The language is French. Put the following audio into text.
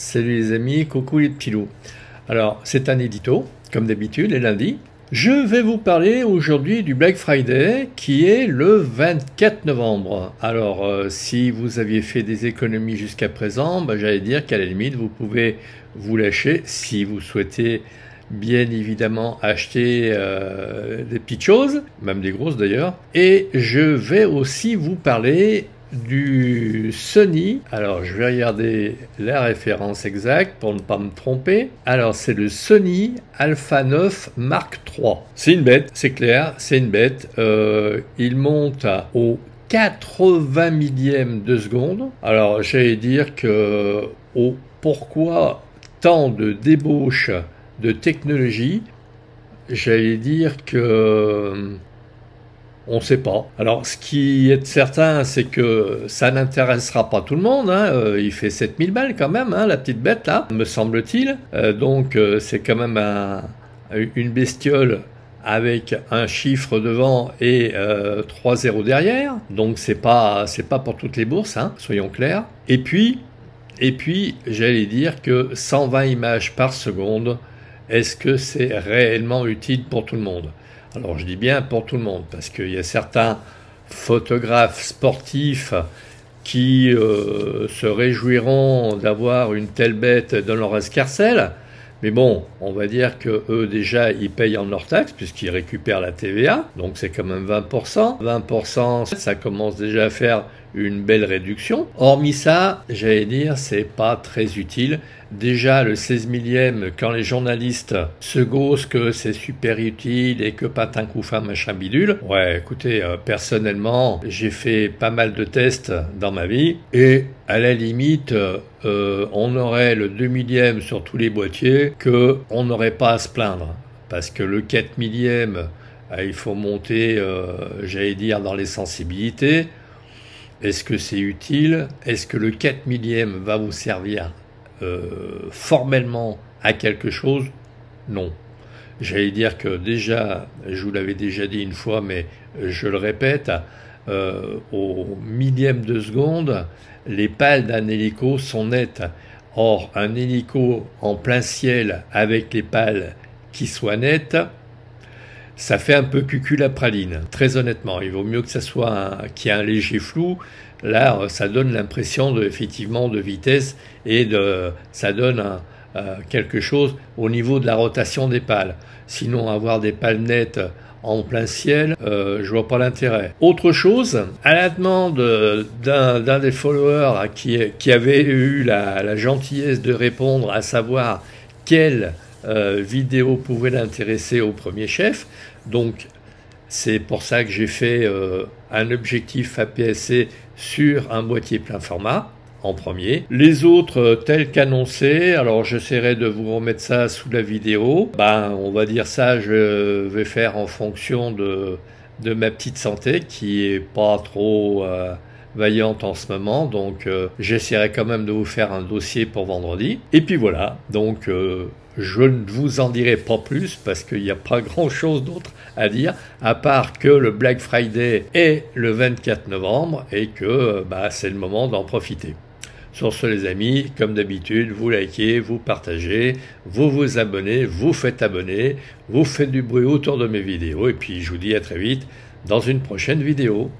Salut les amis, coucou les petits loups. Alors, c'est un édito, comme d'habitude, les lundis. Je vais vous parler aujourd'hui du Black Friday, qui est le 24 novembre. Alors, si vous aviez fait des économies jusqu'à présent, j'allais dire qu'à la limite, vous pouvez vous lâcher si vous souhaitez bien évidemment acheter des petites choses, même des grosses d'ailleurs. Et je vais aussi vous parler du Sony. Alors je vais regarder la référence exacte pour ne pas me tromper. Alors c'est le Sony Alpha 9 Mark III. C'est une bête, c'est clair, c'est une bête. Il monte au 80 millième de seconde. Alors j'allais dire que pourquoi tant de débauche de technologie, j'allais dire que on ne sait pas. Alors, ce qui est certain, c'est que ça n'intéressera pas tout le monde. Il fait 7000 balles quand même, la petite bête là, me semble-t-il. Donc, c'est quand même une bestiole avec un chiffre devant et 3 zéros derrière. Donc, c'est pas pour toutes les bourses, soyons clairs. Et puis, j'allais dire que 120 images par seconde, est-ce que c'est réellement utile pour tout le monde ? Alors je dis bien pour tout le monde, parce qu'il y a certains photographes sportifs qui se réjouiront d'avoir une telle bête dans leur escarcelle, mais bon, on va dire que eux déjà ils payent en hors taxe puisqu'ils récupèrent la TVA, donc c'est quand même 20%. 20%, ça commence déjà à faire une belle réduction. Hormis ça, j'allais dire, c'est pas très utile. Déjà, le 16 millième, quand les journalistes se gaussent que c'est super utile et que patin couffin machin bidule. Ouais, écoutez, personnellement, j'ai fait pas mal de tests dans ma vie et à la limite, on aurait le 2 millième sur tous les boîtiers que on n'aurait pas à se plaindre. Parce que le 4 millième, il faut monter, j'allais dire, dans les sensibilités. Est-ce que c'est utile? Est-ce que le 4 millième va vous servir formellement à quelque chose? Non. J'allais dire que déjà, je vous l'avais déjà dit une fois, mais je le répète, au millième de seconde, les pales d'un hélico sont nettes. Or, un hélico en plein ciel avec les pales qui soient nettes, ça fait un peu cucul à praline, très honnêtement. Il vaut mieux que ça soit qu'il y ait un léger flou. Là, ça donne l'impression effectivement de vitesse et ça donne quelque chose au niveau de la rotation des pales. Sinon, avoir des pales nettes en plein ciel, je vois pas l'intérêt. Autre chose, à la demande d'un des followers là, qui avait eu la gentillesse de répondre, à savoir quelle vidéo pouvait l'intéresser au premier chef. Donc c'est pour ça que j'ai fait un objectif APS-C sur un boîtier plein format en premier. Les autres tels qu'annoncés, alors j'essaierai de vous remettre ça sous la vidéo. On va dire ça, je vais faire en fonction de ma petite santé qui est pas trop vaillante en ce moment, donc j'essaierai quand même de vous faire un dossier pour vendredi. Et puis voilà, donc je ne vous en dirai pas plus parce qu'il n'y a pas grand chose d'autre à dire, à part que le Black Friday est le 24 novembre et que c'est le moment d'en profiter. Sur ce les amis, comme d'habitude, vous likez, vous partagez, vous vous abonnez, vous faites abonner, vous faites du bruit autour de mes vidéos et puis je vous dis à très vite dans une prochaine vidéo.